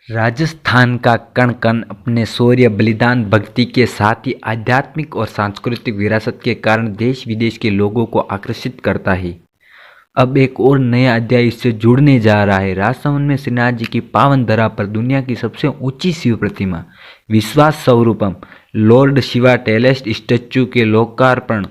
राजस्थान का कण कण अपने शौर्य, बलिदान, भक्ति के साथ ही आध्यात्मिक और सांस्कृतिक विरासत के कारण देश विदेश के लोगों को आकर्षित करता है। अब एक और नया अध्याय इससे जुड़ने जा रहा है। राजसमंद में श्रीनाथ जी की पावन धरा पर दुनिया की सबसे ऊंची शिव प्रतिमा विश्वास स्वरूपम लॉर्ड शिवा टेलेस्ट स्टैच्यू के लोकार्पण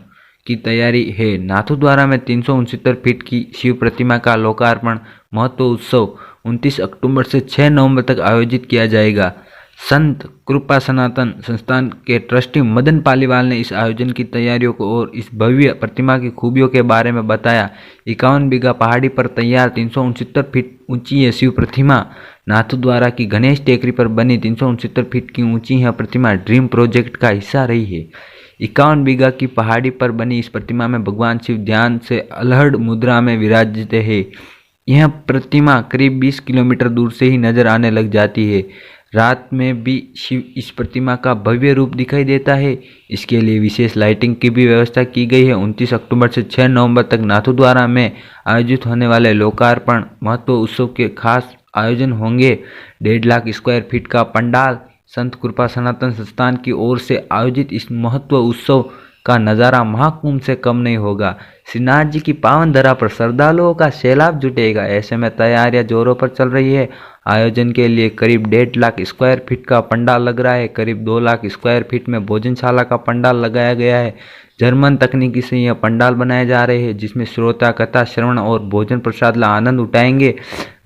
की तैयारी है। नाथद्वारा में 369 फीट की शिव प्रतिमा का लोकार्पण महोत्सव 29 अक्टूबर से 6 नवंबर तक आयोजित किया जाएगा। संत कृपा सनातन संस्थान के ट्रस्टी मदन पालीवाल ने इस आयोजन की तैयारियों को और इस भव्य प्रतिमा की खूबियों के बारे में बताया। 51 बीघा पहाड़ी पर तैयार 369 फीट ऊंची यह शिव प्रतिमा नाथद्वारा की गणेश टेकरी पर बनी 369 फीट की ऊंची यह प्रतिमा ड्रीम प्रोजेक्ट का हिस्सा रही है। 51 बीघा की पहाड़ी पर बनी इस प्रतिमा में भगवान शिव ध्यान से अलहड़ मुद्रा में विराजते हैं। यह प्रतिमा करीब 20 किलोमीटर दूर से ही नजर आने लग जाती है। रात में भी शिव इस प्रतिमा का भव्य रूप दिखाई देता है। इसके लिए विशेष लाइटिंग की भी व्यवस्था की गई है। 29 अक्टूबर से 6 नवंबर तक नाथद्वारा में आयोजित होने वाले लोकार्पण महोत्सव उत्सव के खास आयोजन होंगे। 1.5 लाख स्क्वायर फीट का पंडाल संत कृपा सनातन संस्थान की ओर से आयोजित इस महोत्सव उत्सव का नज़ारा महाकुंभ से कम नहीं होगा। श्रीनाथ जी की पावन धरा पर श्रद्धालुओं का सैलाब जुटेगा। ऐसे में तैयारियां जोरों पर चल रही है। आयोजन के लिए करीब 1.5 लाख स्क्वायर फीट का पंडाल लग रहा है। करीब 2 लाख स्क्वायर फीट में भोजनशाला का पंडाल लगाया गया है। जर्मन तकनीकी से यह पंडाल बनाए जा रहे हैं, जिसमें श्रोता कथा श्रवण और भोजन प्रसाद का आनंद उठाएंगे।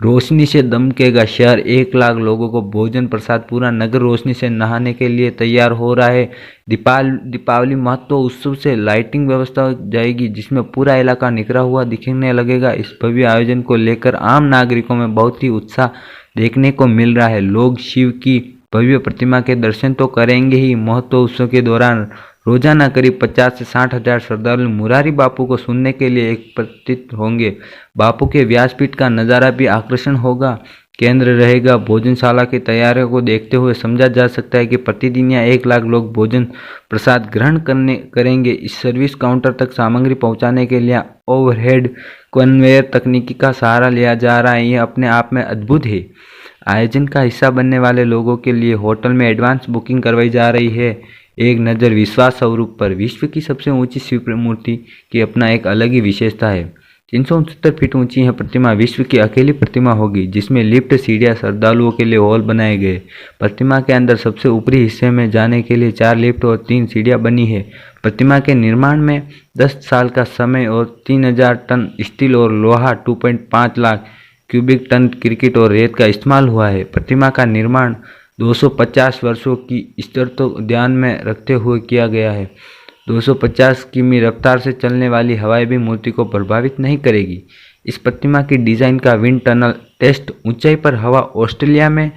रोशनी से दमकेगा शहर। 1 लाख लोगों को भोजन प्रसाद। पूरा नगर रोशनी से नहाने के लिए तैयार हो रहा है। दीपावली महोत्सव उत्सव से लाइटिंग व्यवस्था हो जाएगी, जिसमें पूरा इलाका निखरा हुआ दिखने लगेगा। इस भव्य आयोजन को लेकर आम नागरिकों में बहुत ही उत्साह देखने को मिल रहा है। लोग शिव की भव्य प्रतिमा के दर्शन तो करेंगे ही, महोत्सव उत्सव के दौरान रोजाना करीब 50 से 60 हजार श्रद्धालु मुरारी बापू को सुनने के लिए एकत्रित होंगे। बापू के व्यासपीठ का नज़ारा भी आकर्षण होगा केंद्र रहेगा। भोजनशाला की तैयारियों को देखते हुए समझा जा सकता है कि प्रतिदिन यहाँ 1 लाख लोग भोजन प्रसाद ग्रहण करेंगे। इस सर्विस काउंटर तक सामग्री पहुंचाने के लिए ओवरहेड कन्वेयर तकनीकी का सहारा लिया जा रहा है। यह अपने आप में अद्भुत है। आयोजन का हिस्सा बनने वाले लोगों के लिए होटल में एडवांस बुकिंग करवाई जा रही है। एक नज़र विश्वास स्वरूप पर। विश्व की सबसे ऊंची शिव मूर्ति की अपना एक अलग ही विशेषता है। 369 फीट ऊंची यह प्रतिमा विश्व की अकेली प्रतिमा होगी, जिसमें लिफ्ट, सीढ़ियां, श्रद्धालुओं के लिए हॉल बनाए गए। प्रतिमा के अंदर सबसे ऊपरी हिस्से में जाने के लिए 4 लिफ्ट और 3 सीढ़ियां बनी है। प्रतिमा के निर्माण में 10 साल का समय और 3000 टन स्टील और लोहा, 2.5 लाख क्यूबिक टन क्रिकेट और रेत का इस्तेमाल हुआ है। प्रतिमा का निर्माण 250 वर्षों की स्तर को ध्यान में रखते हुए किया गया है। 250 किमी रफ्तार से चलने वाली हवाएं भी मूर्ति को प्रभावित नहीं करेगी। इस प्रतिमा की डिजाइन का विंड टनल टेस्ट ऊंचाई पर हवा ऑस्ट्रेलिया में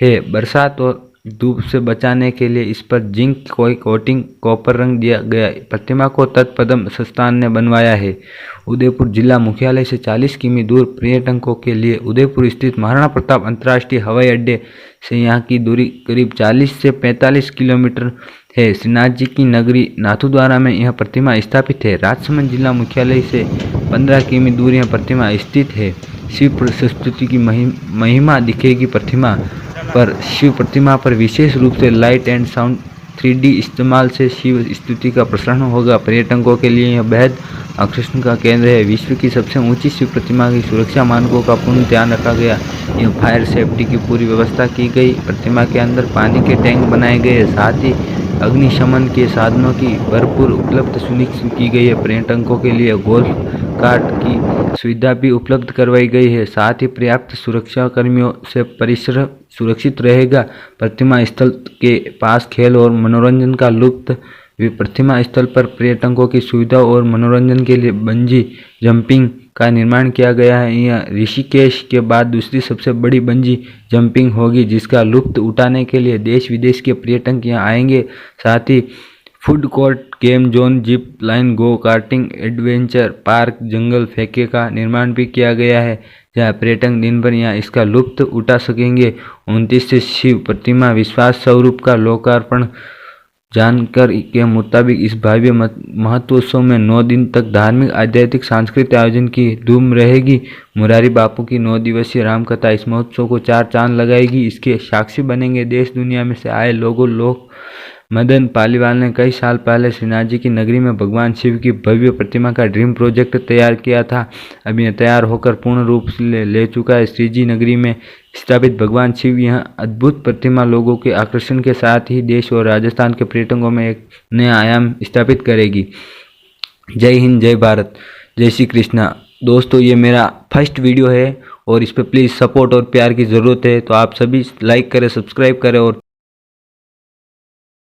है। बरसात और धूप से बचाने के लिए इस पर जिंक कोटिंग कॉपर रंग दिया गया। प्रतिमा को तत्पदम संस्थान ने बनवाया है। उदयपुर जिला मुख्यालय से 40 किमी दूर पर्यटकों के लिए उदयपुर स्थित महाराणा प्रताप अंतर्राष्ट्रीय हवाई अड्डे से यहाँ की दूरी करीब 40 से 45 किलोमीटर है। श्रीनाथ जी की नगरी नाथद्वारा में यह प्रतिमा स्थापित है। राजसमंद जिला मुख्यालय से 15 किमी दूर यह प्रतिमा स्थित है। शिव संस्कृति की महिमा दिखेगी प्रतिमा पर। शिव प्रतिमा पर विशेष रूप से लाइट एंड साउंड 3D इस्तेमाल से शिव स्तुति का प्रसारण होगा। पर्यटकों के लिए यह बेहद आकर्षण का केंद्र है। विश्व की सबसे ऊंची शिव प्रतिमा की सुरक्षा मानकों का पूर्ण ध्यान रखा गया। यह फायर सेफ्टी की पूरी व्यवस्था की गई। प्रतिमा के अंदर पानी के टैंक बनाए गए, साथ ही अग्निशमन के साधनों की भरपूर उपलब्ध सुनिश्चित की गई है। पर्यटकों के लिए गोल्फ कार्ट की सुविधा भी उपलब्ध करवाई गई है। साथ ही पर्याप्त सुरक्षा कर्मियों से परिसर सुरक्षित रहेगा। प्रतिमा स्थल के पास खेल और मनोरंजन का लुप्त प्रतिमा स्थल पर पर्यटकों की सुविधा और मनोरंजन के लिए बंजी जंपिंग का निर्माण किया गया है। यह ऋषिकेश के बाद दूसरी सबसे बड़ी बंजी जंपिंग होगी, जिसका लुत्फ उठाने के लिए देश विदेश के पर्यटक यहाँ आएंगे। साथ ही food court, game zone, zip line, go karting, adventure park, जंगल फेंके का निर्माण भी किया गया है, जहाँ पर्यटक दिन भर यहाँ इसका लुत्फ उठा सकेंगे। 29 से शिव प्रतिमा विश्वास स्वरूप का लोकार्पण जानकारी के मुताबिक इस भव्य महोत्सव में 9 दिन तक धार्मिक, आध्यात्मिक, सांस्कृतिक आयोजन की धूम रहेगी। मुरारी बापू की 9 दिवसीय रामकथा इस महोत्सव को 4 चांद लगाएगी। इसके साक्षी बनेंगे देश दुनिया में से आए लोग मदन पालीवाल ने कई साल पहले श्रीनाथ जी की नगरी में भगवान शिव की भव्य प्रतिमा का ड्रीम प्रोजेक्ट तैयार किया था। अब यह तैयार होकर पूर्ण रूप ले चुका है। श्री जी नगरी में स्थापित भगवान शिव यह अद्भुत प्रतिमा लोगों के आकर्षण के साथ ही देश और राजस्थान के पर्यटकों में एक नया आयाम स्थापित करेगी। जय हिंद, जय भारत, जय श्री कृष्णा। दोस्तों, ये मेरा फर्स्ट वीडियो है और इस पर प्लीज़ सपोर्ट और प्यार की ज़रूरत है, तो आप सभी लाइक करें, सब्सक्राइब करें और